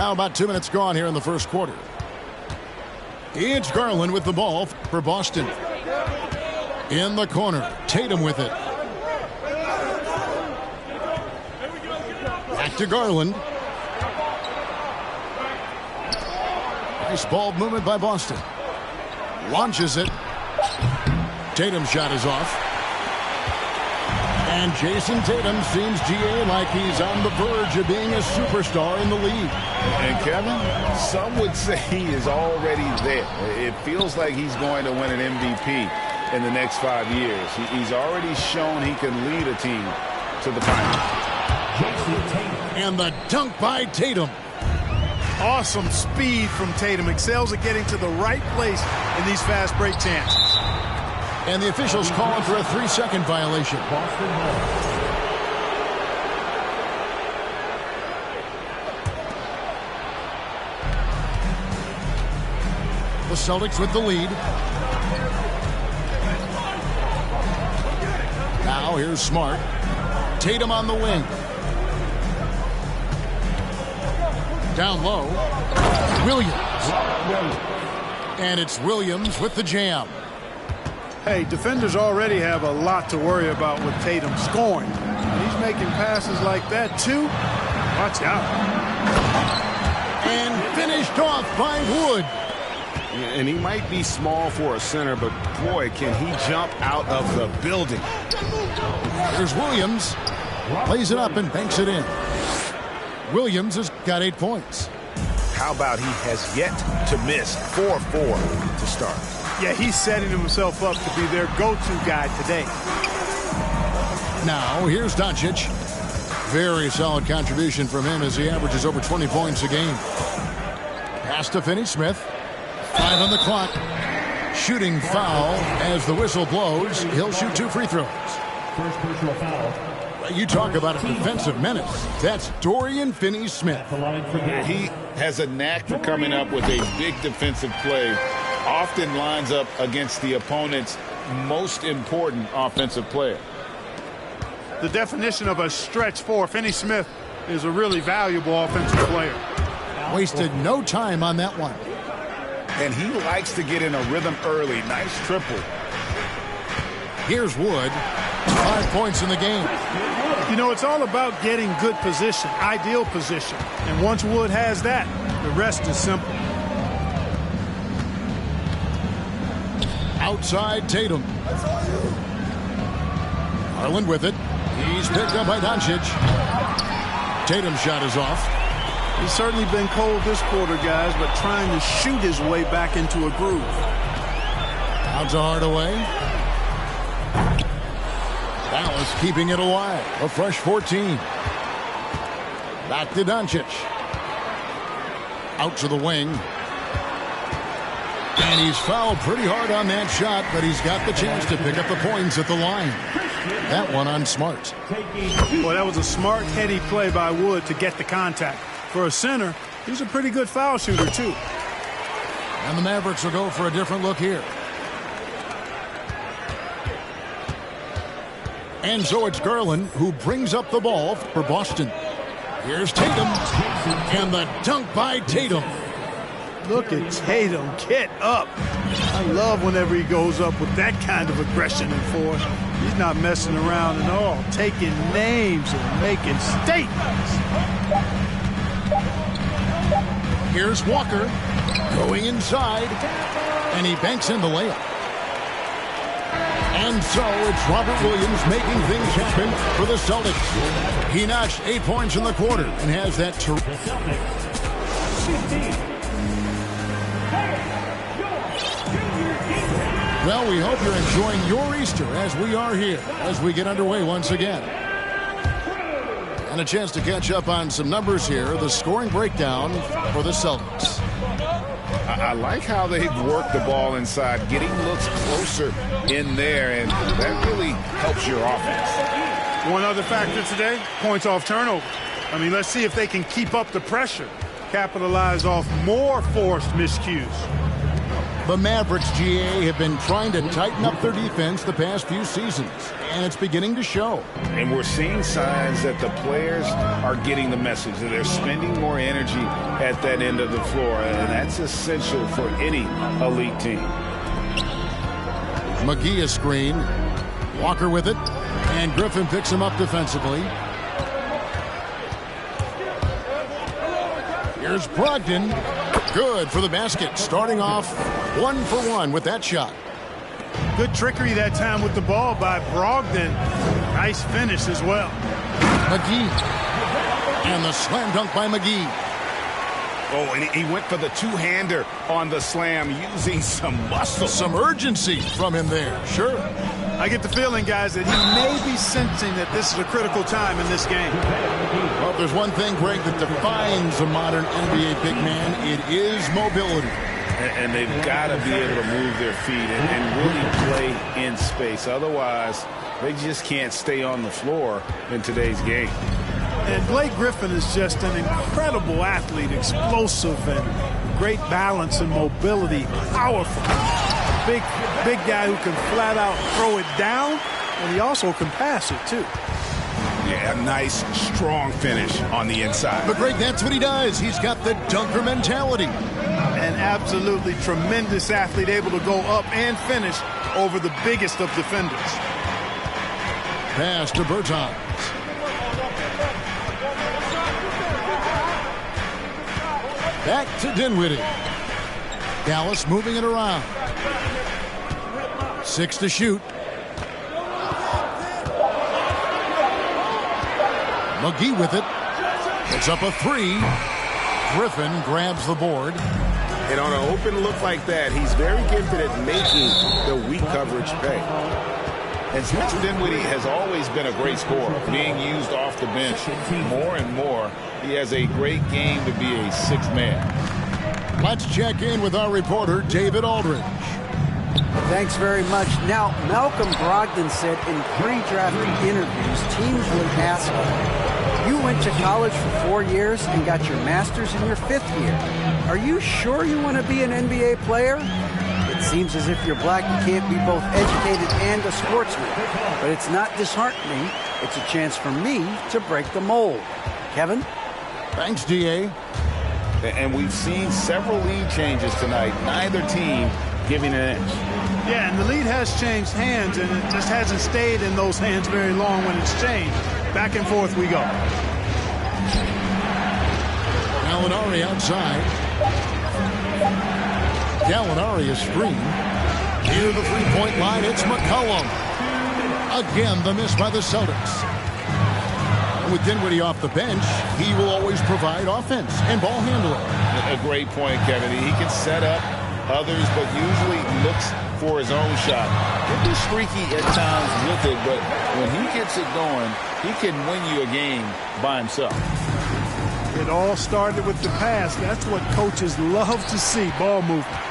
Now about 2 minutes gone here in the first quarter. It's Garland with the ball for Boston. In the corner, Tatum with it. Back to Garland. Nice ball movement by Boston. Launches it. Tatum's shot is off. And Jason Tatum seems, GA, like he's on the verge of being a superstar in the league. And Kevin, some would say he is already there. It feels like he's going to win an MVP in the next 5 years. He's already shown he can lead a team to the finals. And the dunk by Tatum. Awesome speed from Tatum. Excels at getting to the right place in these fast break chances. And the officials calling for a 3-second violation. The Celtics with the lead. Now here's Smart. Tatum on the wing. Down low. Williams. And it's Williams with the jam. Hey, defenders already have a lot to worry about with Tatum scoring. He's making passes like that, too. Watch out. And finished off by Wood. And he might be small for a center, but boy, can he jump out of the building. Here's Williams. Plays it up and banks it in. Williams has got 8 points. How about he has yet to miss 4-4 to start? Yeah, he's setting himself up to be their go-to guy today. Now, here's Doncic. Very solid contribution from him as he averages over 20 points a game. Pass to Finney-Smith. 5 on the clock. Shooting foul as the whistle blows. He'll shoot 2 free throws. First personal foul. You talk about a defensive menace. That's Dorian Finney-Smith. He has a knack for coming up with a big defensive play. Often lines up against the opponent's most important offensive player. The definition of a stretch 4, Finney-Smith, is a really valuable offensive player. Wasted no time on that one. And he likes to get in a rhythm early. Nice triple. Here's Wood. 5 points in the game. You know, it's all about getting good position, ideal position. And once Wood has that, the rest is simple. Outside Tatum. Garland with it. He's picked up by Doncic. Tatum's shot is off. He's certainly been cold this quarter, guys, but trying to shoot his way back into a groove. Out to Hardaway. Dallas keeping it alive. A fresh 14. Back to Doncic. Out to the wing. And he's fouled pretty hard on that shot, but he's got the chance to pick up the points at the line. That one on Smart. Well, that was a smart, heady play by Wood to get the contact. For a center, he's a pretty good foul shooter, too. And the Mavericks will go for a different look here. And so it's Garland who brings up the ball for Boston. Here's Tatum. And the dunk by Tatum. Look at Tatum get up. I love whenever he goes up with that kind of aggression and force. He's not messing around at all, taking names and making statements. Here's Walker going inside, and he banks in the layup. And so it's Robert Williams making things happen for the Celtics. He notched 8 points in the quarter and has that terrific. Well, we hope you're enjoying your Easter as we are here, as we get underway once again. And a chance to catch up on some numbers here, the scoring breakdown for the Celtics. I like how they've worked the ball inside, getting looks closer in there, and that really helps your offense. One other factor today, points off turnover. I mean, let's see if they can keep up the pressure, capitalize off more forced miscues. The Mavericks, GA, have been trying to tighten up their defense the past few seasons, and it's beginning to show. And we're seeing signs that the players are getting the message, that they're spending more energy at that end of the floor, and that's essential for any elite team. McGee a screen. Walker with it, and Griffin picks him up defensively. Here's Brogdon. Good for the basket. Starting off 1 for 1 with that shot. Good trickery that time with the ball by Brogdon. Nice finish as well. McGee. And the slam dunk by McGee. Oh, and he went for the two-hander on the slam using some muscle. Some urgency from him there. Sure. I get the feeling, guys, that he may be sensing that this is a critical time in this game. Well, if there's one thing, Greg, that defines a modern NBA big man, it is mobility. And they've got to be able to move their feet and really play in space. Otherwise, they just can't stay on the floor in today's game. And Blake Griffin is just an incredible athlete, explosive and great balance and mobility, powerful. Big guy who can flat out throw it down, and he also can pass it too. Yeah, nice, strong finish on the inside. But Greg, that's what he does. He's got the dunker mentality. An absolutely tremendous athlete, able to go up and finish over the biggest of defenders. Pass to Bertans. Back to Dinwiddie. Dallas moving it around. 6 to shoot. McGee with it. It's up a 3. Griffin grabs the board. And on an open look like that, he's very gifted at making the weak coverage pay. And Spencer Dinwiddie has always been a great scorer, being used off the bench more and more. He has a great game to be a sixth man. Let's check in with our reporter, David Aldridge. Thanks very much. Now, Malcolm Brogdon said in pre-draft interviews, teams would ask him, you went to college for 4 years and got your master's in your 5th year. Are you sure you want to be an NBA player? It seems as if you're black, you can't be both educated and a sportsman. But it's not disheartening. It's a chance for me to break the mold. Kevin? Thanks, D.A. And we've seen several lead changes tonight. Neither team giving an inch. Yeah, and the lead has changed hands, and it just hasn't stayed in those hands very long when it's changed. Back and forth we go. Gallinari outside. Gallinari is screen. Near the three-point line, it's McCollum. Again, the miss by the Celtics. And with Dinwiddie off the bench, he will always provide offense and ball handling. A great point, Kevin. He can set up others, but usually looks for his own shot. He'll be streaky at times with it, but when he gets it going, he can win you a game by himself. It all started with the pass. That's what coaches love to see, ball movement.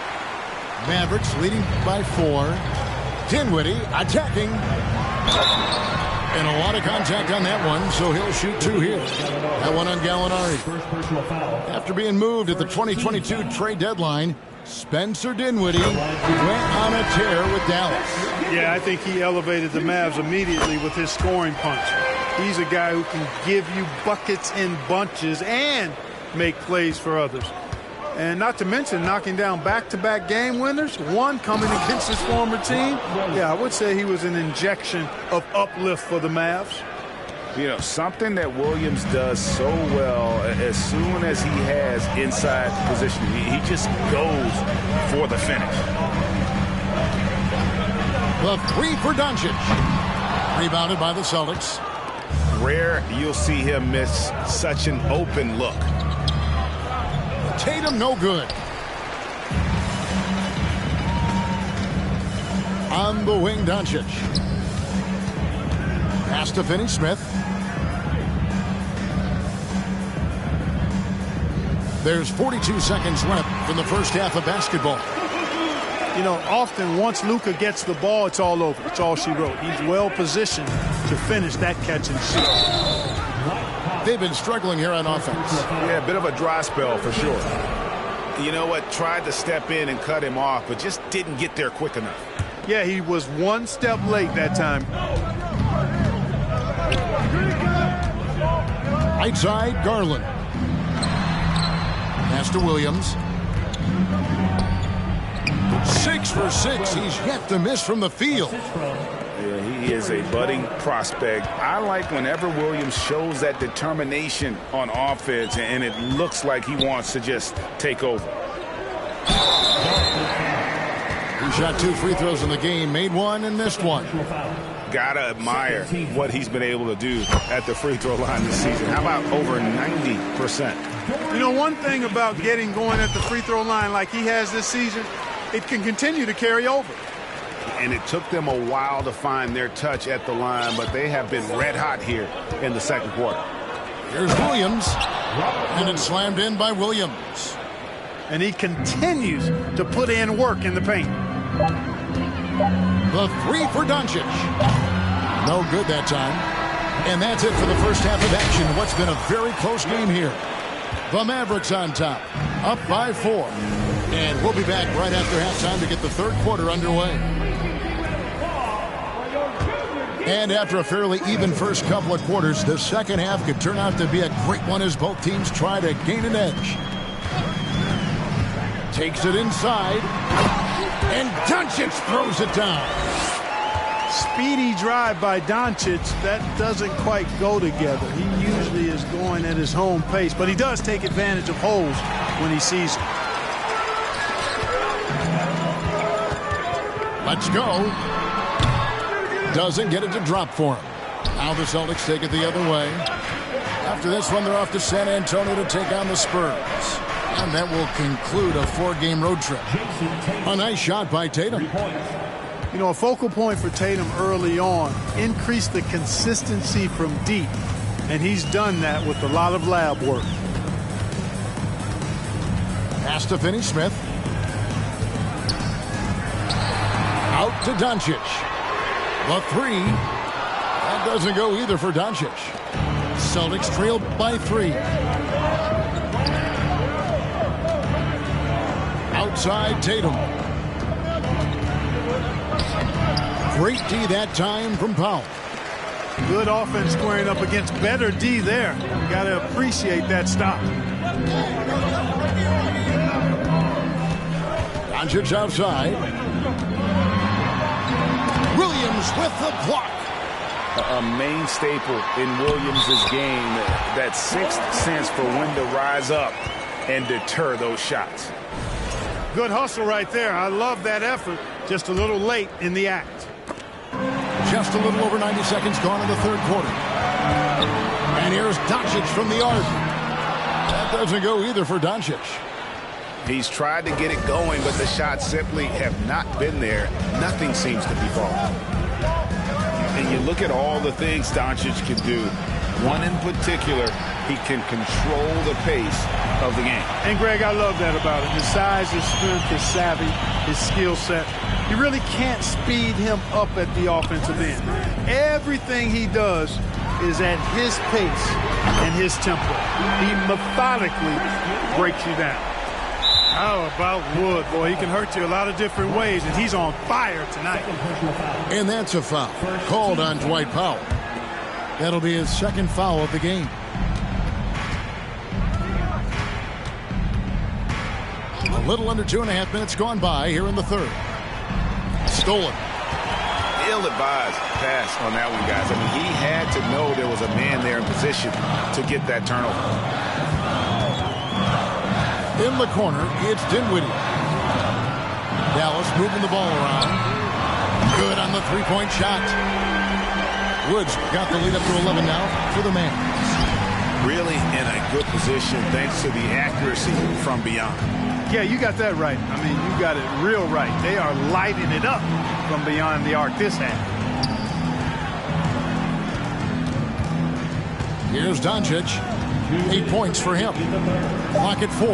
Mavericks leading by 4. Dinwiddie attacking. And a lot of contact on that one, so he'll shoot 2 here. That one on Gallinari. First personal foul. After being moved at the 2022 trade deadline, Spencer Dinwiddie went on a tear with Dallas. Yeah, I think he elevated the Mavs immediately with his scoring punch. He's a guy who can give you buckets in bunches and make plays for others. And not to mention knocking down back-to-back game winners, one coming against his former team. Yeah, I would say he was an injection of uplift for the Mavs. You know, something that Williams does so well, as soon as he has inside position, he just goes for the finish. The 3 for Doncic. Rebounded by the Celtics. Rare you'll see him miss such an open look. Tatum no good. On the wing, Doncic. Pass to Finney-Smith. There's 42 seconds left in the first half of basketball. You know, often once Luka gets the ball, it's all over. It's all she wrote. He's well positioned to finish that catch and shoot. They've been struggling here on offense. Yeah, a bit of a dry spell for sure. You know what? Tried to step in and cut him off, but just didn't get there quick enough. Yeah, he was one step late that time. Right side, Garland. Pass to Williams. 6 for 6. He's yet to miss from the field. Yeah, he is a budding prospect. I like whenever Williams shows that determination on offense, and it looks like he wants to just take over. He shot 2 free throws in the game, made 1 and missed 1. Gotta admire what he's been able to do at the free throw line this season. How about over 90%? You know, one thing about getting going at the free throw line like he has this season, it can continue to carry over. And it took them a while to find their touch at the line, but they have been red hot here in the second quarter. Here's Williams, and it's slammed in by Williams. And he continues to put in work in the paint. The 3 for Doncic. No good that time. And that's it for the first half of action. What's been a very close game here. The Mavericks on top, up by 4. And we'll be back right after halftime to get the third quarter underway. And after a fairly even first couple of quarters, the second half could turn out to be a great one as both teams try to gain an edge. Takes it inside, and Doncic throws it down. Speedy drive by Doncic. That doesn't quite go together. He usually is going at his home pace, but he does take advantage of holes when he sees them. Let's go. Doesn't get it to drop for him. Now the Celtics take it the other way. After this one, they're off to San Antonio to take on the Spurs. And that will conclude a 4-game road trip. A nice shot by Tatum. You know, a focal point for Tatum early on, increase the consistency from deep. And he's done that with a lot of lab work. Pass to Finney-Smith. Out to Doncic. The 3. That doesn't go either for Doncic. Celtics trail by 3. Outside Tatum. Great D that time from Powell. Good offense squaring up against better D there. You got to appreciate that stop. Doncic outside. Williams with the block. A main staple in Williams' game, that sixth sense for when to rise up and deter those shots. Good hustle right there. I love that effort. Just a little late in the act. Just a little over 90 seconds gone in the third quarter. And here's Doncic from the arc. That doesn't go either for Doncic. He's tried to get it going, but the shots simply have not been there. Nothing seems to be falling. And you look at all the things Doncic can do. One in particular, he can control the pace of the game. And, Greg, I love that about him. His size, his strength, his savvy, his skill set. You really can't speed him up at the offensive end. Everything he does is at his pace and his tempo. He methodically breaks you down. How about Wood? Boy, he can hurt you a lot of different ways, and he's on fire tonight. And that's a foul called on Dwight Powell. That'll be his second foul of the game. A little under 2.5 minutes gone by here in the third. Stolen. Ill-advised pass on that one, guys. I mean, he had to know there was a man there in position to get that turnover. In the corner, it's Dinwiddie. Dallas moving the ball around. Good on the three-point shot. Woods got the lead up to 11 now for the Mavs. Really in a good position thanks to the accuracy from beyond. Yeah, you got that right. I mean, you got it real right. They are lighting it up from beyond the arc this half. Here's Doncic. 8 points for him. Clock at 4.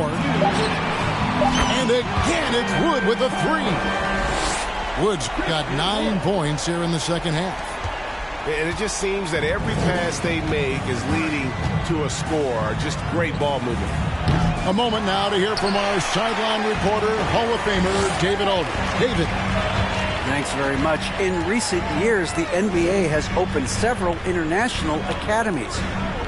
And again, it's Wood with a 3. Woods got 9 points here in the second half. And it just seems that every pass they make is leading to a score. Just great ball movement. A moment now to hear from our sideline reporter, Hall of Famer David Aldridge. David. Thanks very much. In recent years, the NBA has opened several international academies.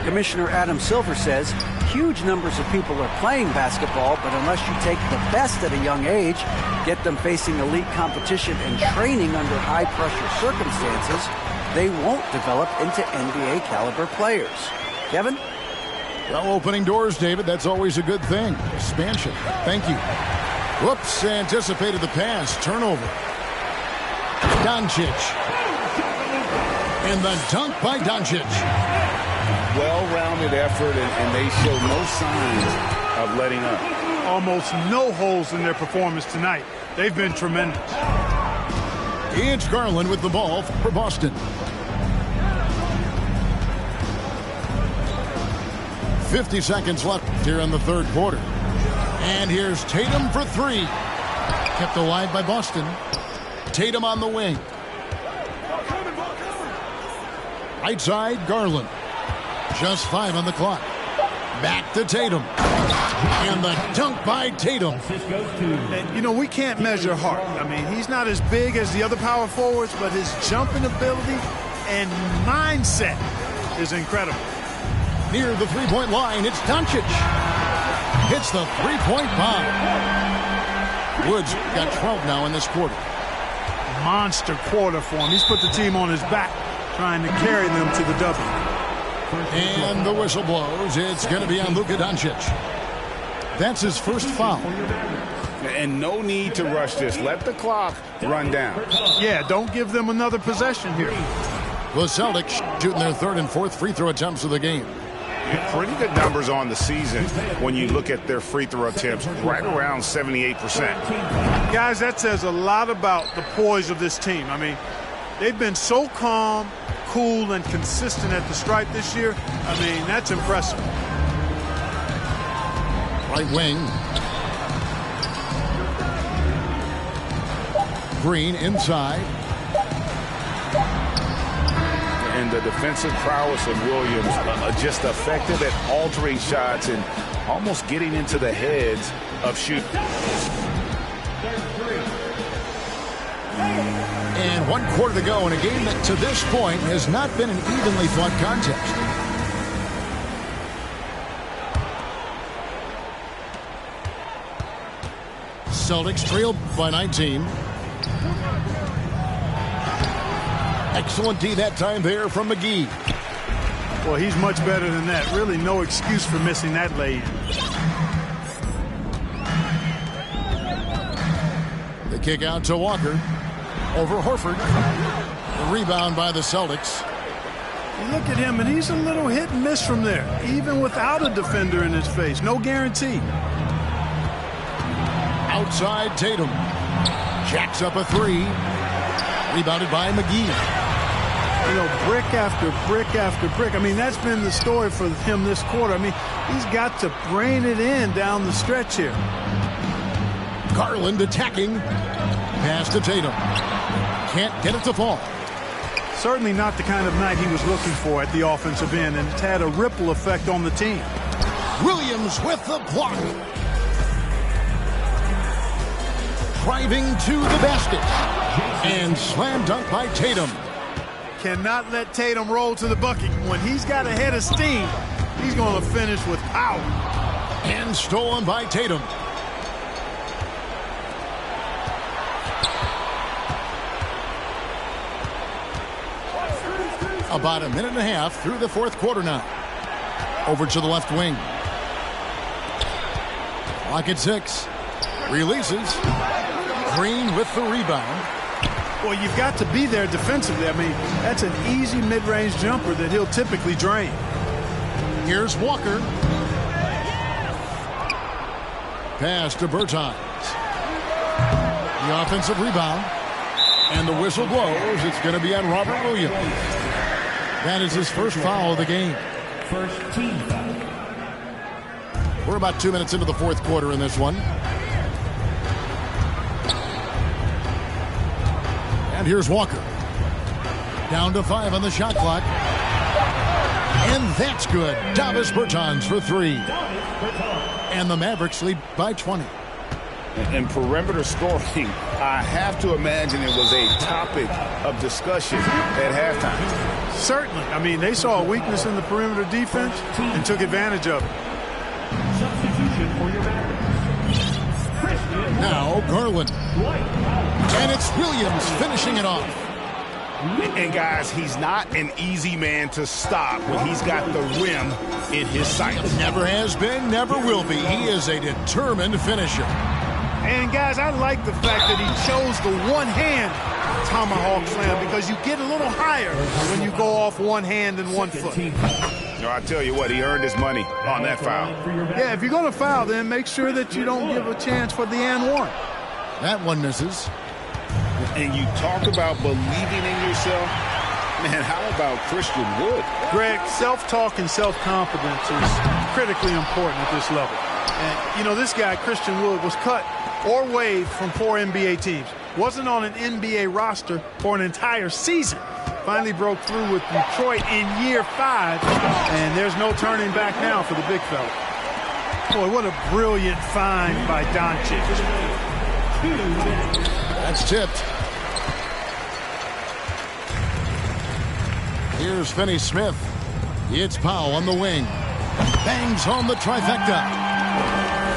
Commissioner Adam Silver says huge numbers of people are playing basketball, but unless you take the best at a young age, get them facing elite competition and training under high-pressure circumstances, they won't develop into NBA caliber players. Kevin? Well, opening doors, David, that's always a good thing. Expansion. Thank you. Whoops, anticipated the pass. Turnover. Doncic. And the dunk by Doncic. Well-rounded effort, and they show no signs of letting up. Almost no holes in their performance tonight. They've been tremendous. It's Garland with the ball for Boston. 50 seconds left here in the third quarter. And here's Tatum for three. Kept alive by Boston. Tatum on the wing. Right side, Garland. Just 5 on the clock. Back to Tatum. And the dunk by Tatum. And, you know, we can't measure Hart. I mean, he's not as big as the other power forwards, but his jumping ability and mindset is incredible. Near the three-point line, it's Doncic. Hits the three-point bomb. Woods got 12 now in this quarter. Monster quarter for him. He's put the team on his back, trying to carry them to the W. And the whistle blows. It's going to be on Luka Doncic. That's his first foul. And no need to rush this. Let the clock run down. Yeah, don't give them another possession here. The Celtics shooting their third and fourth free throw attempts of the game. Pretty good numbers on the season when you look at their free throw attempts, right around 78%. Guys, that says a lot about the poise of this team. I mean, they've been so calm, cool, and consistent at the stripe this year. I mean, that's impressive. Right wing. Green inside. And the defensive prowess of Williams just effective at altering shots and almost getting into the heads of shooters. And 1 quarter to go in a game that to this point has not been an evenly fought contest. Celtics trailed by 19. Excellent D that time there from McGee. Well, he's much better than that. Really no excuse for missing that lay-in. The kick out to Walker. Over Horford. The rebound by the Celtics. You look at him, and he's a little hit and miss from there, even without a defender in his face. No guarantee. Outside Tatum. Jacks up a three. Rebounded by McGee. You know, brick after brick after brick. I mean, that's been the story for him this quarter. I mean, he's got to brain it in down the stretch here. Garland attacking. Pass to Tatum. Can't get it to fall. Certainly not the kind of night he was looking for at the offensive end, and it's had a ripple effect on the team. Williams with the block. Driving to the basket. And slam dunk by Tatum. Cannot let Tatum roll to the bucket. When he's got a head of steam, he's going to finish with power. And stolen by Tatum. About a minute and a half through the fourth quarter now. Over to the left wing. Clock at 6. Releases. Green with the rebound. Well, you've got to be there defensively. I mean, that's an easy mid-range jumper that he'll typically drain. Here's Walker. Pass to Bertans. The offensive rebound. And the whistle blows. It's going to be on Robert Williams. That is his first foul of the game. First team foul. We're about 2 minutes into the fourth quarter in this one. And here's Walker. Down to 5 on the shot clock. And that's good. Davis Bertans for 3. And the Mavericks lead by 20. And perimeter scoring, I have to imagine it was a topic of discussion at halftime. Certainly. I mean, they saw a weakness in the perimeter defense and took advantage of it. Substitution for your Mavericks. Now Garland. And it's Williams finishing it off. And guys, he's not an easy man to stop when he's got the rim in his sights. Never has been, never will be. He is a determined finisher. And, guys, I like the fact that he chose the one-hand tomahawk slam because you get a little higher when you go off one hand and one foot. No, I tell you what, he earned his money on that foul. Yeah, if you're going to foul, then make sure that you don't give a chance for the and one. That one misses. And you talk about believing in yourself. Man, how about Christian Wood? Greg, self-talk and self-confidence is critically important at this level. And, you know, this guy, Christian Wood, was cut or waived from 4 NBA teams. Wasn't on an NBA roster for an entire season. Finally broke through with Detroit in year 5, and there's no turning back now for the big fella. Boy, what a brilliant find by Doncic. That's tipped. Here's Finney-Smith. It's Powell on the wing. Bangs home the trifecta.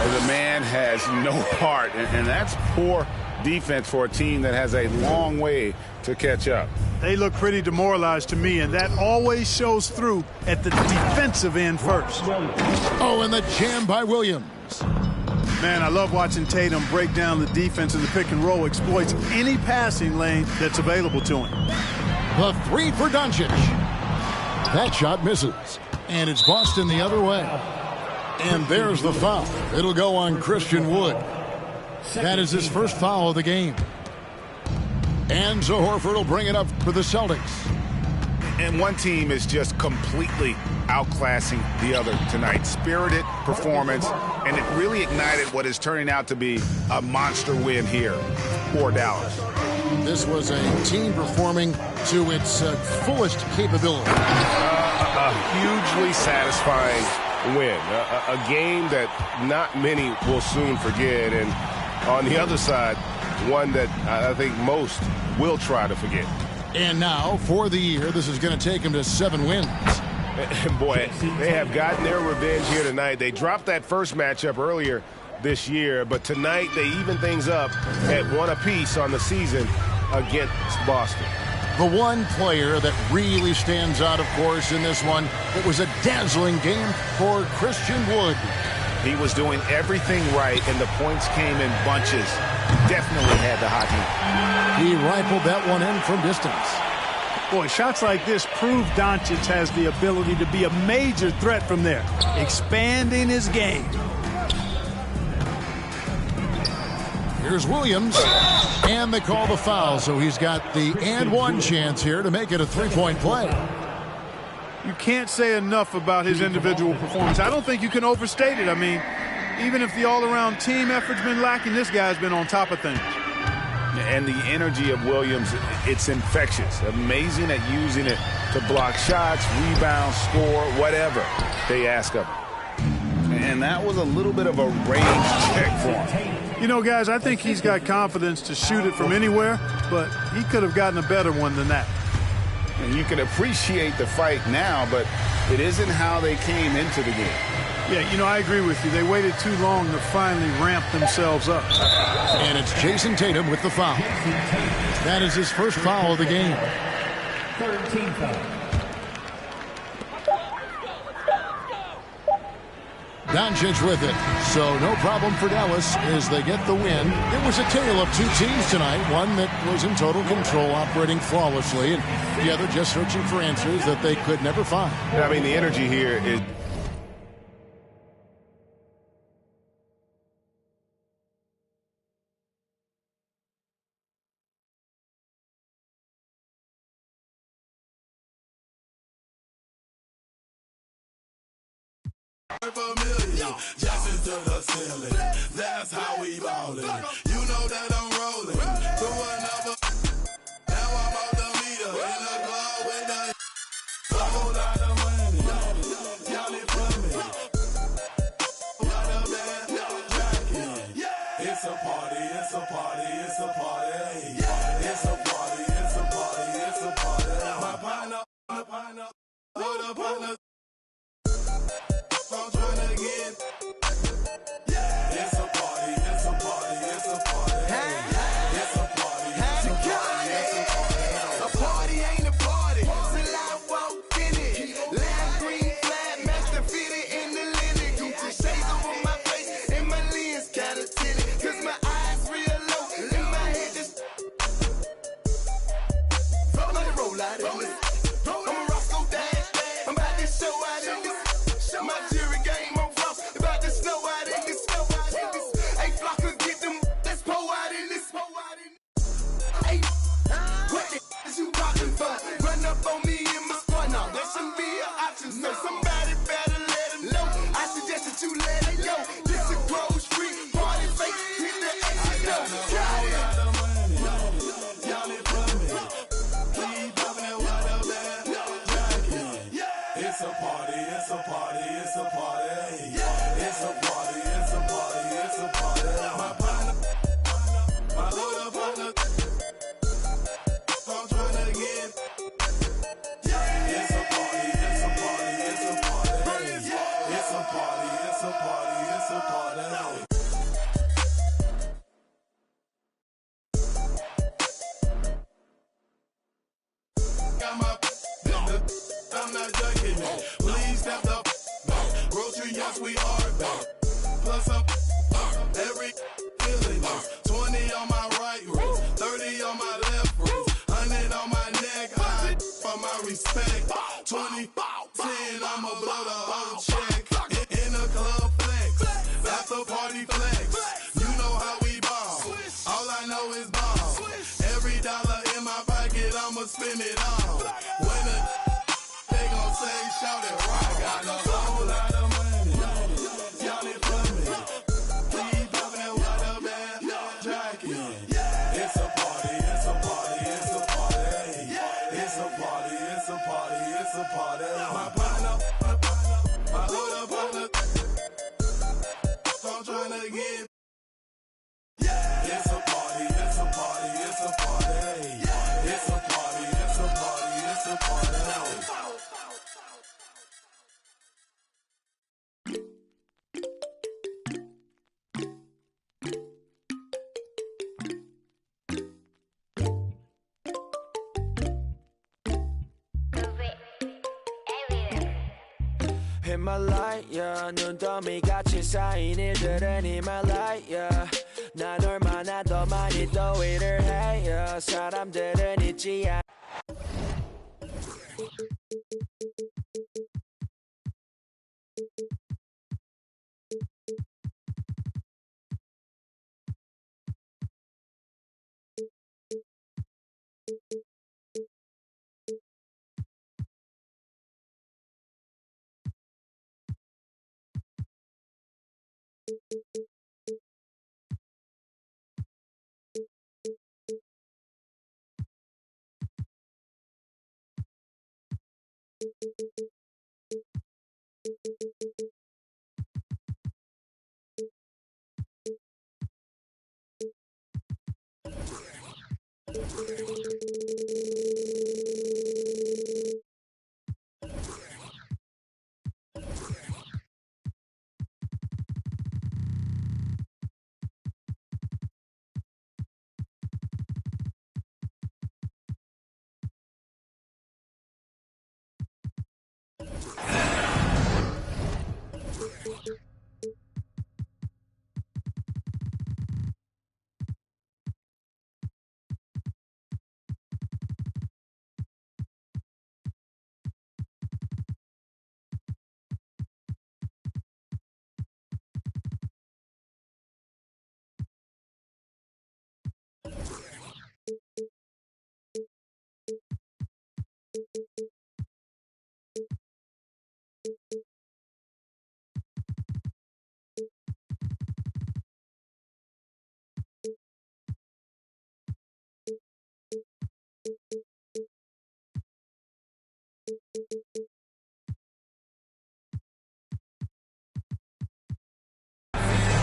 The man has no heart, and that's poor defense for a team that has a long way to catch up. They look pretty demoralized to me, and that always shows through at the defensive end first. Oh, and the jam by Williams. Man, I love watching Tatum break down the defense in the pick and roll, exploits any passing lane that's available to him. The three for Doncic. That shot misses, and it's Boston the other way. And there's the foul. It'll go on Christian Wood. That is his first foul of the game. And Zo Horford will bring it up for the Celtics. And one team is just completely outclassing the other tonight. Spirited performance, and it really ignited what is turning out to be a monster win here for Dallas. This was a team performing to its fullest capability. A hugely satisfying win. A game that not many will soon forget. And on the other side, one that I think most will try to forget. And now, for the year, this is going to take him to 7 wins. And boy, they have gotten their revenge here tonight. They dropped that first matchup earlier this year, but tonight they even things up at 1 apiece on the season against Boston. The one player that really stands out, of course, in this one, it was a dazzling game for Christian Wood. He was doing everything right, and the points came in bunches. Definitely had the hot heat. He rifled that one in from distance. Boy, shots like this prove Doncic has the ability to be a major threat from there, expanding his game. Here's Williams, and they call the foul, so he's got the and one chance here to make it a 3-point play. You can't say enough about his individual performance. I don't think you can overstate it. I mean, even if the all-around team effort's been lacking, this guy's been on top of things. And the energy of Williams, it's infectious. Amazing at using it to block shots, rebound, score, whatever they ask of him. And that was a little bit of a range check for him. You know, guys, I think he's got confidence to shoot it from anywhere, but he could have gotten a better one than that. And you can appreciate the fight now, but it isn't how they came into the game. Yeah, you know, I agree with you. They waited too long to finally ramp themselves up. And it's Jason Tatum with the foul. That is his first foul of the game. 13 foul. Doncic with it. So no problem for Dallas as they get the win. It was a tale of two teams tonight. One that was in total control, operating flawlessly, and the other just searching for answers that they could never find. I mean, the energy here is... Jackson to the ceiling. That's how we ballin'. You know that I'm rolling to another. Now I'm out the meter in the club with the whole lot of money. Y'all it for me. Got a bad roll out in this. I'm a Roscoe Dash. I'm about to show out in this. My jury game on floss. About to snow out in this. Hey, Flocker, get them. Let's pour out in this. Hey, what the is you talking for? Run up on me in my squad. Now, that shouldn't be an option. So somebody better let him know. I suggest that you let it go. This is Grove Street. Party face. Hit the exit. Got it. It's a party, it's a party, it's a party. It's a party, it's a party, it's a party. My partner, my little partner, I'm trying to get. It's a party, it's a party, it's a party. It's a party, it's a party, it's a party. Got my I'm not joking, man. Please step up. Grocery, yes, we are back. Plus up every feeling. 20 on my right wrist, 30 on my left wrist, 100 on my neck. High for my respect. 20, 10, I'ma blow the whole check. In the club flex, after party flex. You know how we ball. All I know is ball. Every dollar in my pocket, I'ma spend it all. When they gon' say, shout it, rock. I got a whole lot of money. Y'all it for me. Keep popping that water bag. Jacket. It's a party, it's a party, it's a party. It's a party, it's a party, it's a party. My partner, my little partner. I'm trying to get. It's a party, it's a party, it's a party. It's a party, it's a party, it's a party. 히말라야 눈더미 같이 쌓인 일들은 히말라야 난 얼마나 더 많이 더위를 해요 사람들은 잊지 않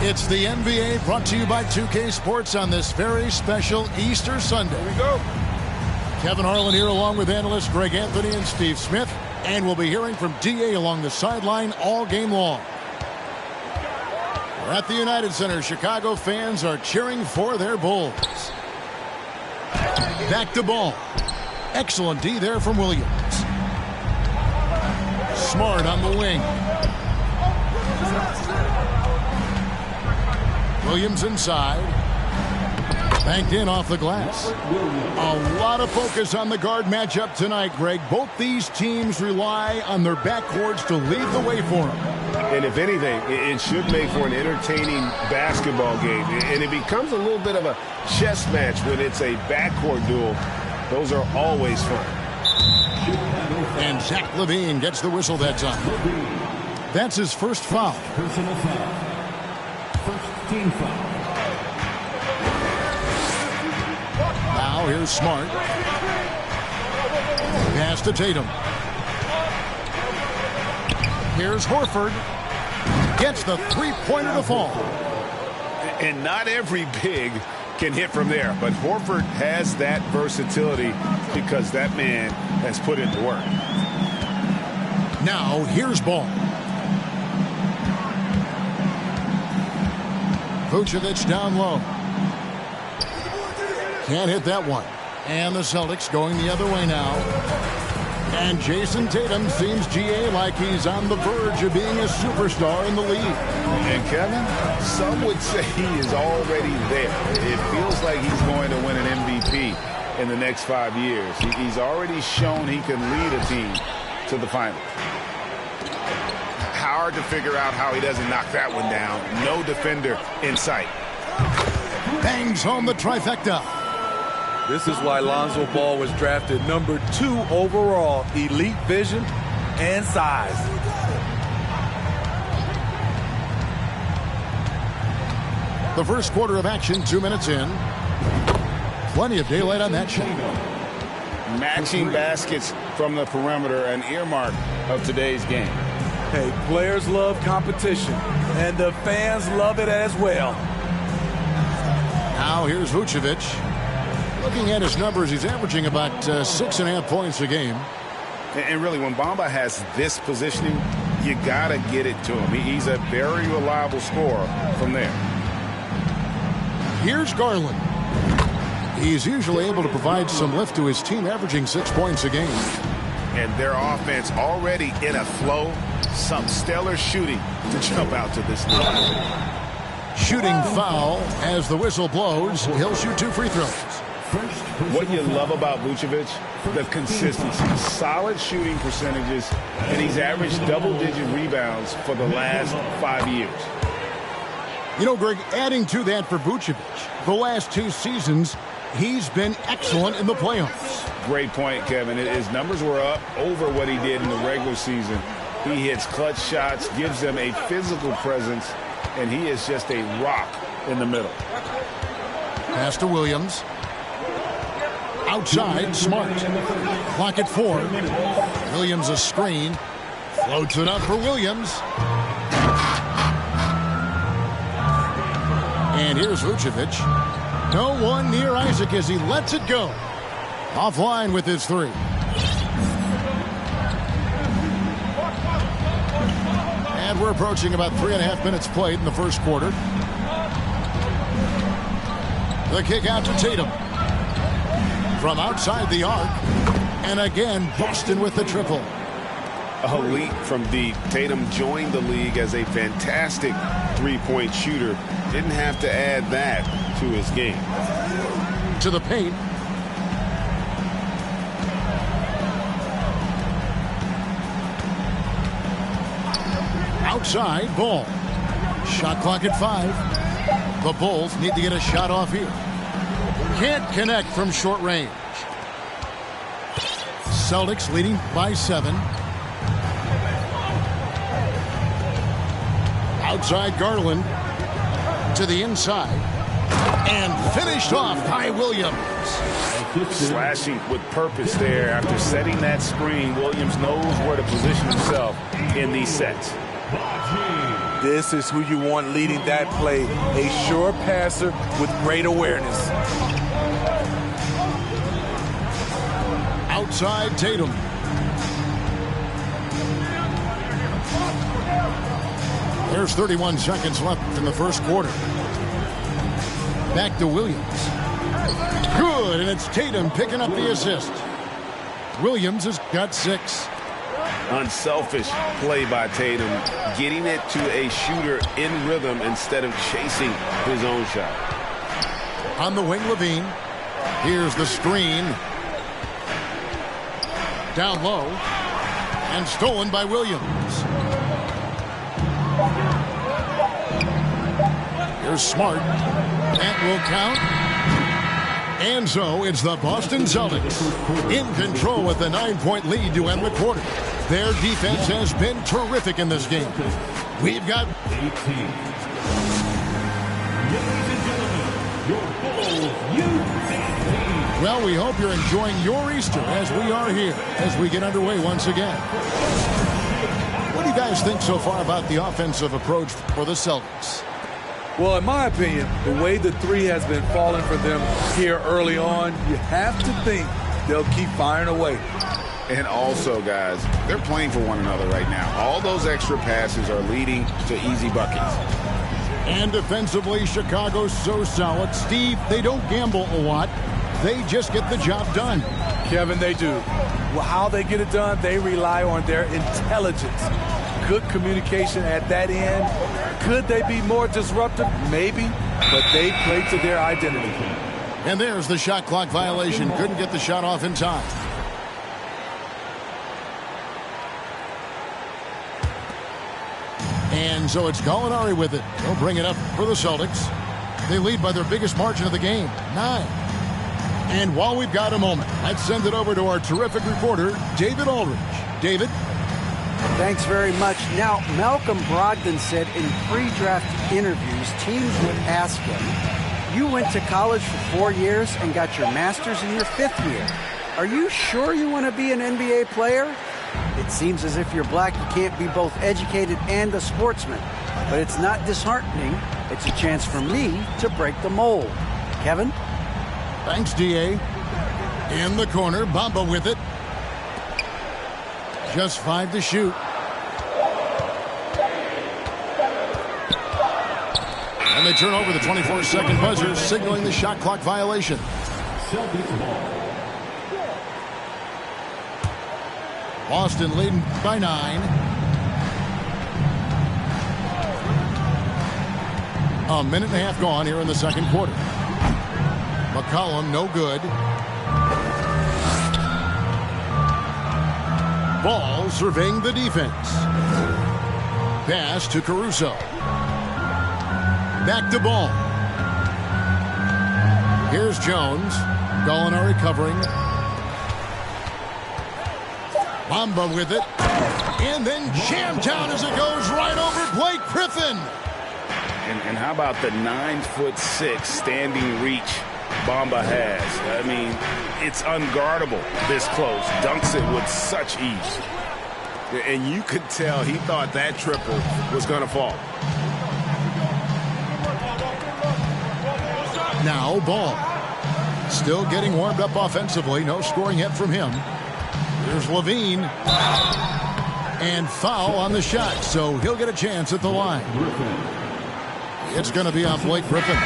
It's the NBA brought to you by 2K Sports on this very special Easter Sunday. Here we go. Kevin Harlan here along with analysts Greg Anthony and Steve Smith. And we'll be hearing from D.A. along the sideline all game long. We're at the United Center. Chicago fans are cheering for their Bulls. Back to ball. Excellent D there from Williams. Smart on the wing. Williams inside. Banked in off the glass. A lot of focus on the guard matchup tonight, Greg. Both these teams rely on their backcourts to lead the way for them. And if anything, it should make for an entertaining basketball game. And it becomes a little bit of a chess match when it's a backcourt duel. Those are always fun. And Zach LaVine gets the whistle that time. That's his first foul. Personal foul. First team foul. Now here's Smart. Pass to Tatum. Here's Horford. Gets the three-pointer to fall. And not every big can hit from there, but Horford has that versatility because that man has put in the work. Now here's Ball. Vucevic down low. Can't hit that one. And the Celtics going the other way now. And Jason Tatum seems, GA, like he's on the verge of being a superstar in the league. And Kevin, some would say he is already there. It feels like he's going to win an MVP in the next 5 years. He's already shown he can lead a team to the finals. Hard to figure out how he doesn't knock that one down. No defender in sight. Bangs home the trifecta. This is why Lonzo Ball was drafted number 2 overall. Elite vision and size. The first quarter of action, 2 minutes in. Plenty of daylight on that shot. Matching baskets from the perimeter, an earmark of today's game. Hey, players love competition, and the fans love it as well. Now here's Vucevic. Looking at his numbers, he's averaging about 6.5 points a game. And really, when Bamba has this positioning, you got to get it to him. He's a very reliable scorer from there. Here's Garland. He's usually able to provide some lift to his team, averaging 6 points a game. And their offense already in a flow. Some stellar shooting to jump out to this lead. Shooting foul as the whistle blows. He'll shoot 2 free throws. What you love about Vucevic, the consistency, solid shooting percentages, and he's averaged double-digit rebounds for the last 5 years. You know, Greg, adding to that for Vucevic, the last 2 seasons, he's been excellent in the playoffs. Great point, Kevin. His numbers were up over what he did in the regular season. He hits clutch shots, gives them a physical presence, and he is just a rock in the middle. Pass to Williams. Outside, Smart. Clock at 4. Williams a screen. Floats it up for Williams. And here's Vucevic. No one near Isaac as he lets it go. Offline with his 3. And we're approaching about 3.5 minutes played in the first quarter. The kick out to Tatum. From outside the arc. And again, Boston with the triple. Elite from deep. Tatum joined the league as a fantastic three-point shooter. Didn't have to add that to his game. To the paint. Outside, Ball. Shot clock at 5. The Bulls need to get a shot off here. Can't connect from short range. Celtics leading by 7. Outside Garland. To the inside. And finished off by Williams. Slashing with purpose there. After setting that screen, Williams knows where to position himself in these sets. This is who you want leading that play. A sure passer with great awareness. Outside Tatum. There's 31 seconds left in the first quarter. Back to Williams. Good, and it's Tatum picking up the assist. Williams has got 6. Unselfish play by Tatum, getting it to a shooter in rhythm instead of chasing his own shot. On the wing, Levine. Here's the screen. Down low. And stolen by Williams. Here's Smart. That will count. And so it's the Boston Celtics in control with a 9-point lead to end the quarter. Their defense has been terrific in this game. We've got 18. Ladies and gentlemen, your Bulls U18. Well, we hope you're enjoying your Easter as we are here as we get underway once again. What do you guys think so far about the offensive approach for the Celtics? Well, in my opinion, the way the three has been falling for them here early on, you have to think they'll keep firing away. And also, guys, they're playing for one another right now. All those extra passes are leading to easy buckets. And defensively, Chicago's so solid. Steve, they don't gamble a lot. They just get the job done. Kevin, they do. Well, how they get it done, they rely on their intelligence. Good communication at that end. Could they be more disruptive? Maybe, but they play to their identity. And there's the shot clock violation. Couldn't get the shot off in time. And so it's Gallinari with it. They'll bring it up for the Celtics. They lead by their biggest margin of the game, 9. And while we've got a moment, let's send it over to our terrific reporter, David Aldridge. David? Thanks very much. Now, Malcolm Brogdon said in pre-draft interviews, teams would ask him, you went to college for 4 years and got your master's in your 5th year. Are you sure you want to be an NBA player? It seems as if you're black, you can't be both educated and a sportsman. But it's not disheartening. It's a chance for me to break the mold. Kevin? Thanks, D.A. In the corner, Bamba with it. Just 5 to shoot. And they turn over the 24-second buzzer, signaling the shot clock violation. Celtics ball. Boston leading by 9. A minute and a half gone here in the second quarter. McCollum, no good. Ball surveying the defense. Pass to Caruso. Back to Ball. Here's Jones. Gallinari covering. Bamba with it. And then jammed down as it goes right over Blake Griffin. And how about the 9'6" standing reach Bamba has? I mean, it's unguardable this close. Dunks it with such ease. And you could tell he thought that triple was going to fall. Now Ball. Still getting warmed up offensively. No scoring yet from him. Here's Levine. And foul on the shot, so he'll get a chance at the line. It's going to be on Blake Griffin.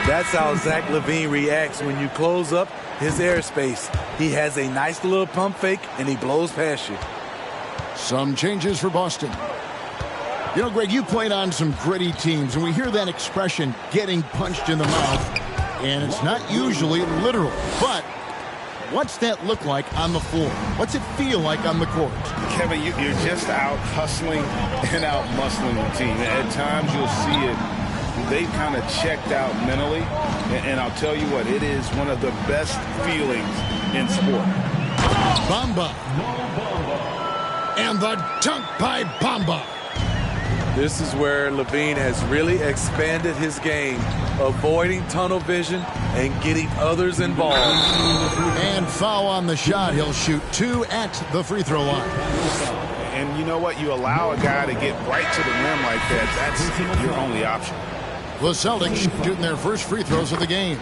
That's how Zach LaVine reacts when you close up his airspace. He has a nice little pump fake, and he blows past you. Some changes for Boston. You know, Greg, you played on some gritty teams, and we hear that expression, getting punched in the mouth, and it's not usually literal. But what's that look like on the floor? What's it feel like on the court? Kevin, you're just out hustling and out muscling the team. At times you'll see it. They've kind of checked out mentally, and I'll tell you what, it is one of the best feelings in sport. Bamba. And the dunk by Bamba. This is where LaVine has really expanded his game, avoiding tunnel vision and getting others involved. And foul on the shot. He'll shoot 2 at the free throw line. And you know what? You allow a guy to get right to the rim like that. That's your only option. The Celtics shooting their first free throws of the game.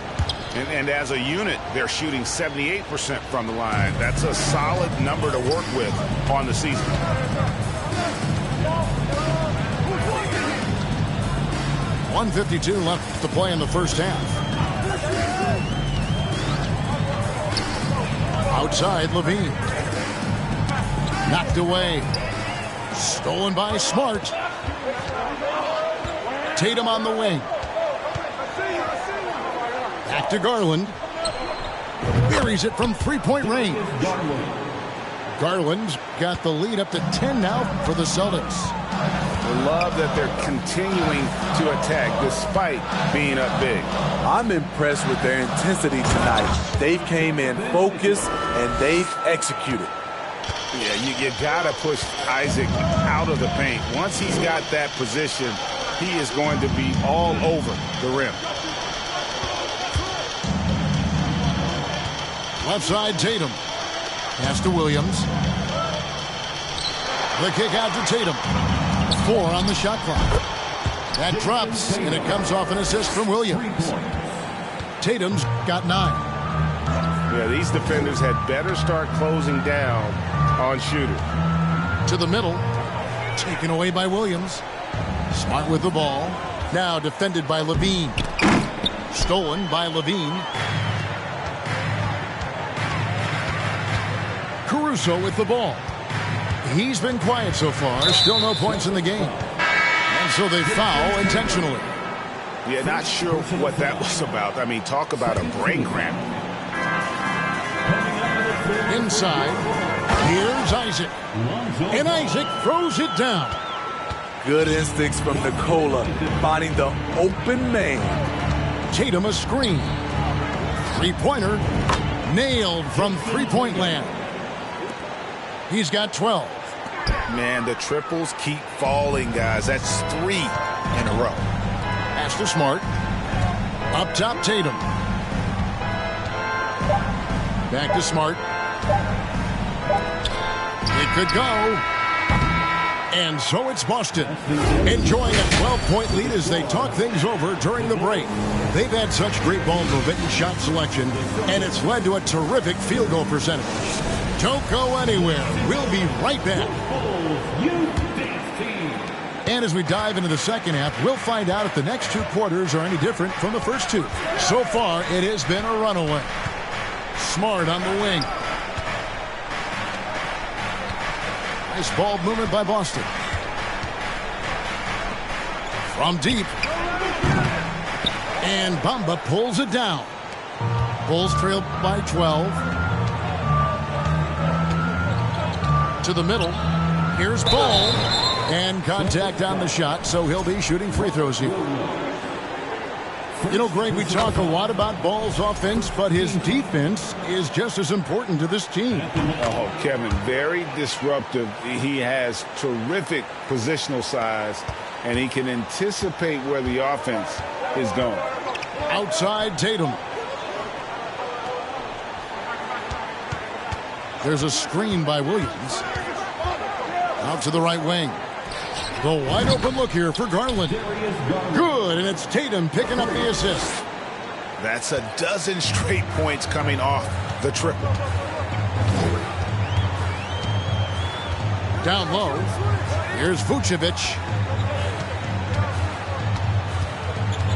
And as a unit, they're shooting 78% from the line. That's a solid number to work with on the season. .152 left to play in the first half. Outside, Levine. Knocked away. Stolen by Smart. Tatum on the wing. to Garland. Buries it from three-point range. Garland's got the lead up to 10 now for the Celtics. I love that they're continuing to attack despite being up big. I'm impressed with their intensity tonight. They came in focused and they've executed. Yeah, you got to push Isaac out of the paint. Once he's got that position, he is going to be all over the rim. Left side, Tatum. Pass to Williams. The kick out to Tatum. 4 on the shot clock. That drops, and it comes off an assist from Williams. Tatum's got 9. Yeah, these defenders had better start closing down on shooters. To the middle. Taken away by Williams. Smart with the ball. Now defended by Levine. Stolen by Levine. Caruso with the ball. He's been quiet so far. Still no points in the game. And so they foul intentionally. Yeah, not sure what that was about. I mean, talk about a brain cramp. Inside. Here's Isaac. And Isaac throws it down. Good instincts from Nikola, finding the open man. Tatum a screen. Three-pointer. Nailed from three-point land. He's got 12. Man, the triples keep falling, guys. That's 3 in a row. Pass to Smart. Up top, Tatum. Back to Smart. It could go. And so it's Boston, enjoying a 12-point lead as they talk things over during the break. They've had such great ball movement and shot selection, and it's led to a terrific field goal percentage. Don't go anywhere. We'll be right back. And as we dive into the second half, we'll find out if the next 2 quarters are any different from the first 2. So far, it has been a runaway. Smart on the wing. Nice ball movement by Boston. From deep. And Bamba pulls it down. Bulls trail by 12. To the middle. Here's Ball. And contact on the shot, so he'll be shooting free throws here. You know, Greg, we talk a lot about Ball's offense, but his defense is just as important to this team. Oh, Kevin, very disruptive. He has terrific positional size, and he can anticipate where the offense is going. Outside Tatum. There's a screen by Williams. Out to the right wing. The wide open look here for Garland. Good, and it's Tatum picking up the assist. That's a dozen straight points coming off the triple. Down low. Here's Vucevic.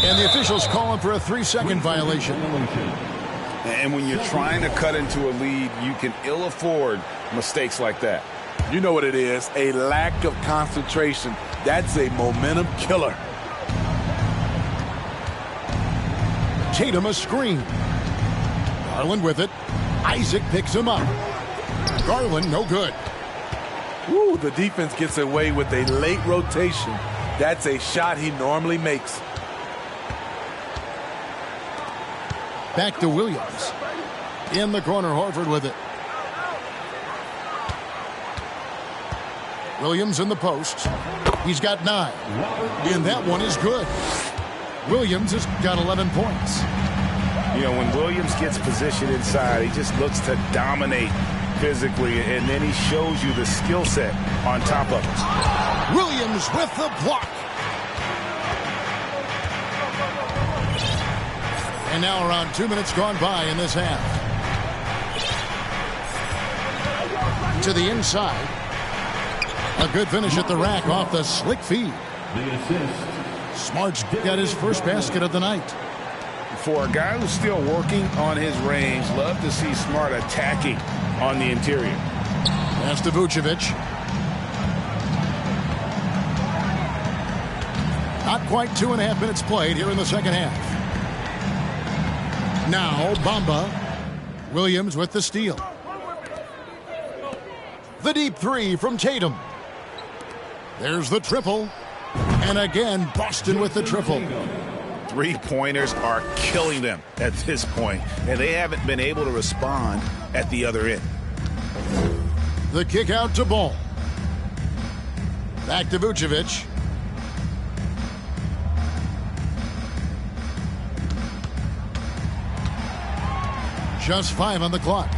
And the officials calling for a 3-second violation. And when you're trying to cut into a lead, you can ill afford mistakes like that. You know what it is, a lack of concentration. That's a momentum killer. Tatum a screen. Garland with it. Isaac picks him up. Garland no good. Woo, the defense gets away with a late rotation. That's a shot he normally makes. Back to Williams. In the corner, Horford with it. Williams in the post. He's got 9. And that one is good. Williams has got 11 points. You know, when Williams gets positioned inside, he just looks to dominate physically, and then he shows you the skill set on top of it. Williams with the block. And now around 2 minutes gone by in this half. To the inside. A good finish at the rack off the slick feed. Smart's got his first basket of the night. For a guy who's still working on his range, love to see Smart attacking on the interior. Pass to Vucevic. Not quite 2.5 minutes played here in the second half. Now Bamba. Williams with the steal. The deep three from Tatum. There's the triple. And again, Boston with the triple. Three-pointers are killing them at this point, and they haven't been able to respond at the other end. The kick out to Ball. Back to Vucevic. Just 5 on the clock.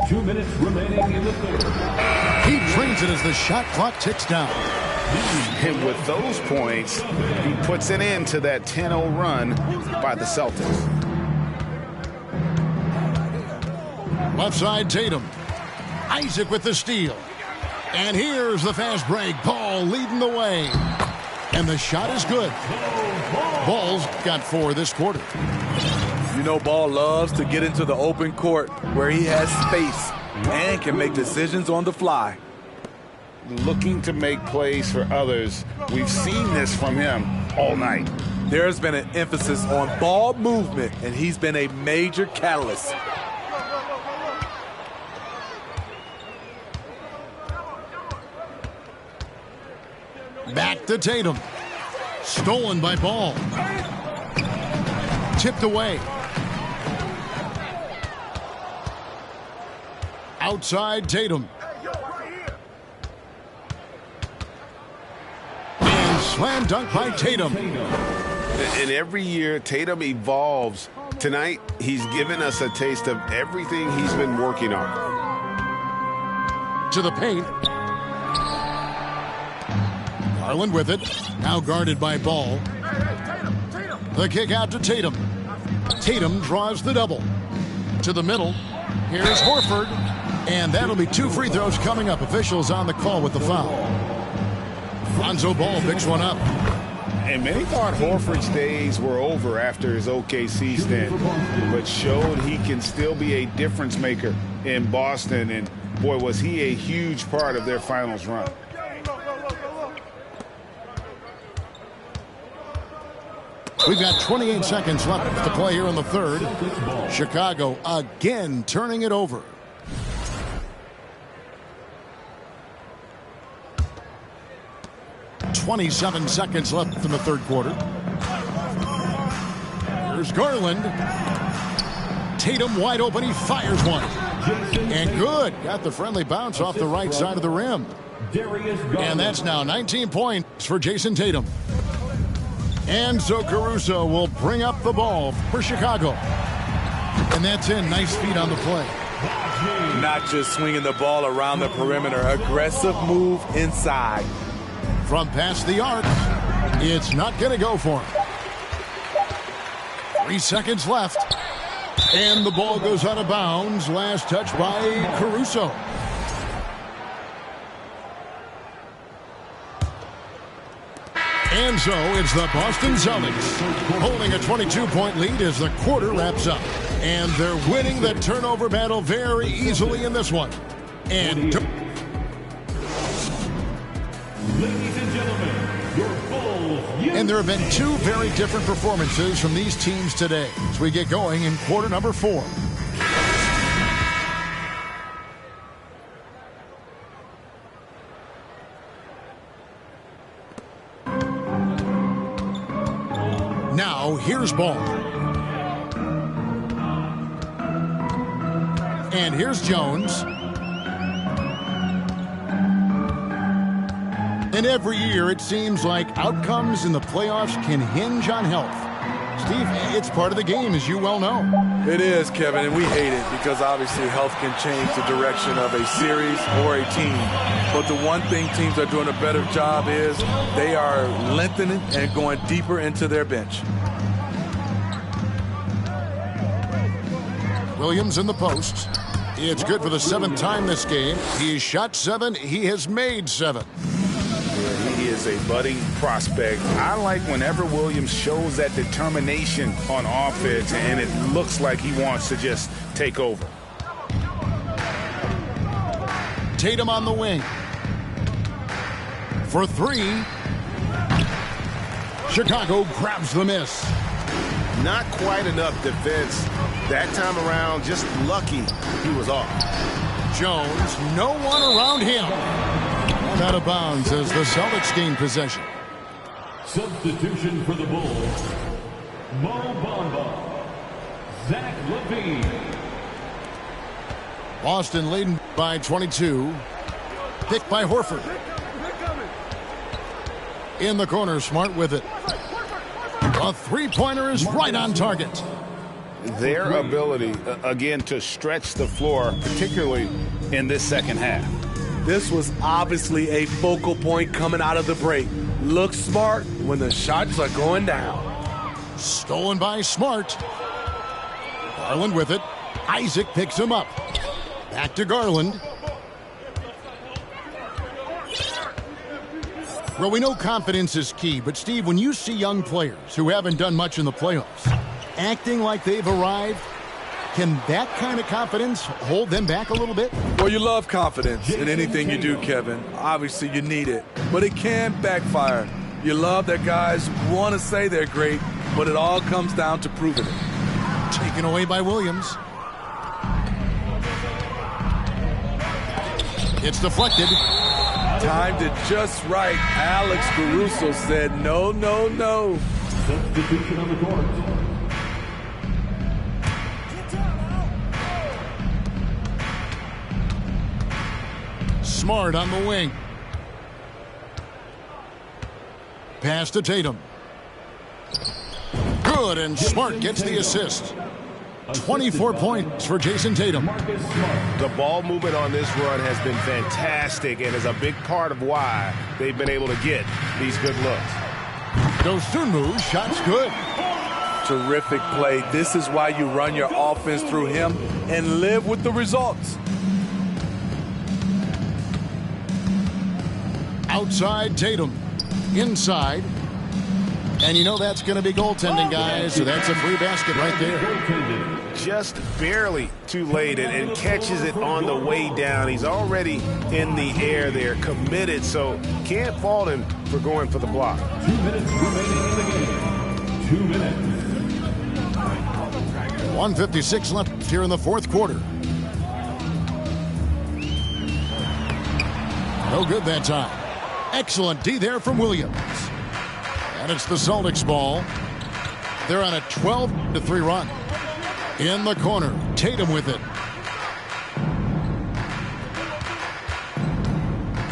2 minutes remaining in the third. He drains it as the shot clock ticks down. And with those points, he puts an end to that 10-0 run by the Celtics. Left side, Tatum. Isaac with the steal. And here's the fast break. Ball leading the way. And the shot is good. Ball's got 4 this quarter. You know, Ball loves to get into the open court where he has space and can make decisions on the fly. Looking to make plays for others. We've seen this from him all night. There's been an emphasis on ball movement, and he's been a major catalyst. Back to Tatum. Stolen by Ball. Tipped away. Outside Tatum. And slam dunk by Tatum. And every year, Tatum evolves. Tonight, he's given us a taste of everything he's been working on. To the paint. Garland with it. Now guarded by Ball. The kick out to Tatum. Tatum draws the double. To the middle. Here's Horford. And that'll be 2 free throws coming up. Officials on the call with the foul. Lonzo Ball picks one up. And many thought Horford's days were over after his OKC stint, but showed he can still be a difference maker in Boston. And boy, was he a huge part of their finals run. We've got 28 seconds left to play here in the third. Chicago again turning it over. .27 seconds left in the third quarter. Here's Garland. Tatum wide open. He fires one. And good. Got the friendly bounce off the right side of the rim. And that's now 19 points for Jason Tatum. And so Caruso will bring up the ball for Chicago. And that's in. Nice feet on the play. Not just swinging the ball around the perimeter. Aggressive move inside. From past the arc, it's not going to go for him. 3 seconds left. And the ball goes out of bounds. Last touch by Caruso. And so it's the Boston Celtics holding a 22-point lead as the quarter wraps up. And they're winning the turnover battle very easily in this one. And Ladies and gentlemen, your Bulls. And there have been 2 very different performances from these teams today as we get going in quarter number 4. Now, here's Ball. And here's Jones. And every year, it seems like outcomes in the playoffs can hinge on health. Steve, it's part of the game, as you well know. It is, Kevin, and we hate it because obviously health can change the direction of a series or a team. But the one thing teams are doing a better job is they are lengthening and going deeper into their bench. Williams in the post. It's good for the 7th time this game. He has shot 7. He has made 7. He is a budding prospect. I like whenever Williams shows that determination on offense and it looks like he wants to just take over. Tatum on the wing. For 3. Chicago grabs the miss. Not quite enough defense that time around. Just lucky he was off. Jones, no one around him. And out of bounds as the Celtics gain possession. Substitution for the Bulls. Mo Bamba. Zach LaVine. Boston leading by 22. Picked by Horford. In the corner, Smart with it. A three-pointer is right on target. Their ability, again, to stretch the floor, particularly in this second half. This was obviously a focal point coming out of the break. Look smart when the shots are going down. Stolen by Smart. Garland with it. Isaac picks him up. Back to Garland. Well, we know confidence is key, but Steve, when you see young players who haven't done much in the playoffs acting like they've arrived, can that kind of confidence hold them back a little bit? Well, you love confidence in anything you do, Kevin. Obviously, you need it, but it can backfire. You love that guys want to say they're great, but it all comes down to proving it. Taken away by Williams. It's deflected. Timed it just right. Alex Caruso said no, no, no. Substitution on the court. Smart on the wing. Pass to Tatum. Good, and Smart gets the assist. 24 points for Jason Tatum. The ball movement on this run has been fantastic and is a big part of why they've been able to get these good looks. Dosunmu, shot's good. Terrific play. This is why you run your offense through him and live with the results. Outside Tatum. Inside. And you know that's going to be goaltending, guys, so that's a free basket right there. Just barely too late and catches it on the way down. He's already in the air there, committed, so can't fault him for going for the block. 2 minutes remaining in the game. 2 minutes. 1:56 left here in the fourth quarter. No good that time. Excellent D there from Williams. And it's the Celtics ball. They're on a 12-3 run. In the corner, Tatum with it.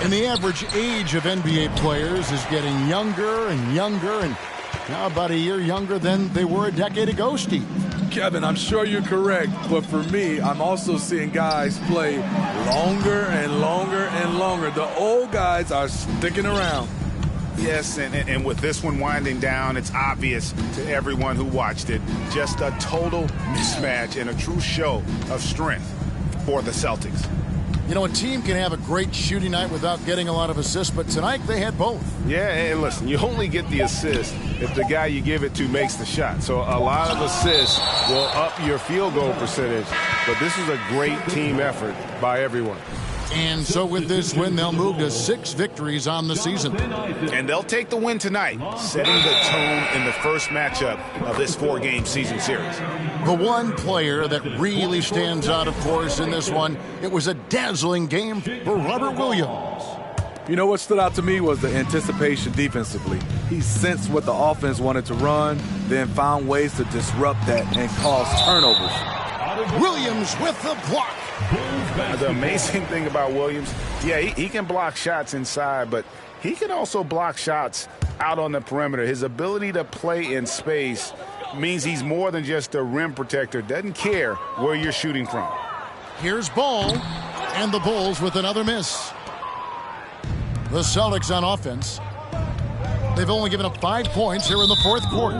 And the average age of NBA players is getting younger and younger, and now about a year younger than they were a decade ago, Steve. Kevin, I'm sure you're correct, but for me, I'm also seeing guys play longer and longer and longer. The old guys are sticking around. Yes, and with this one winding down, it's obvious to everyone who watched it. Just a total mismatch and a true show of strength for the Celtics. You know, a team can have a great shooting night without getting a lot of assists, but tonight they had both. Yeah, and listen, you only get the assist if the guy you give it to makes the shot. So a lot of assists will up your field goal percentage, but this is a great team effort by everyone. And so with this win, they'll move to 6 victories on the season. And they'll take the win tonight, setting the tone in the first matchup of this 4-game season series. The one player that really stands out, of course, in this one, it was a dazzling game for Robert Williams. You know what stood out to me was the anticipation defensively. He sensed what the offense wanted to run, then found ways to disrupt that and cause turnovers. Williams with the block. The amazing thing about Williams, yeah, he can block shots inside, but he can also block shots out on the perimeter. His ability to play in space means he's more than just a rim protector. Doesn't care where you're shooting from. Here's Ball, and the Bulls with another miss. The Celtics on offense. They've only given up 5 points here in the fourth quarter.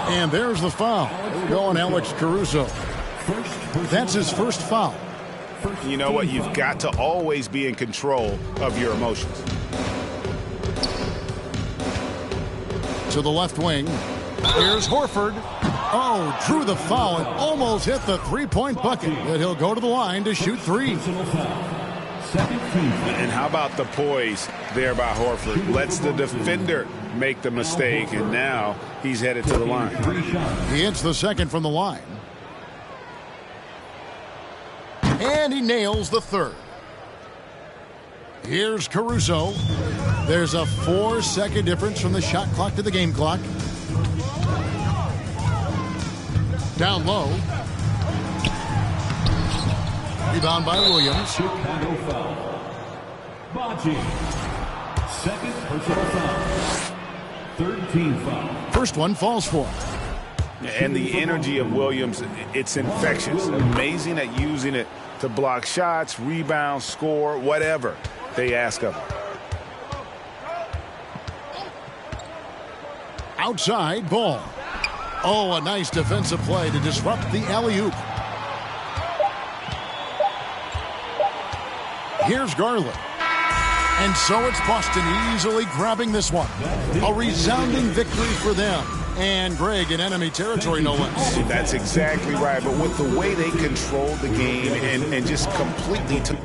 And there's the foul. Going Alex Caruso. That's his first foul. You know what? You've got to always be in control of your emotions. To the left wing. Here's Horford. Oh, drew the foul and almost hit the three-point bucket. But he'll go to the line to shoot 3. second team foul. And how about the poise there by Horford? Lets the defender make the mistake, and now he's headed to the line. He hits the second from the line. And he nails the third. Here's Caruso. There's a 4-second difference from the shot clock to the game clock. Down low. Rebound by Williams. Chicago foul. Baji. Second personal foul. Third team foul. First one falls for. And the energy of Williams, it's infectious. Amazing at using it to block shots, rebound, score, whatever they ask of him. Outside ball. Oh, a nice defensive play to disrupt the alley-oop. Here's Garland. And so it's Boston easily grabbing this one. A resounding victory for them. And Greg in enemy territory, no less. That's exactly right. But with the way they controlled the game and just completely took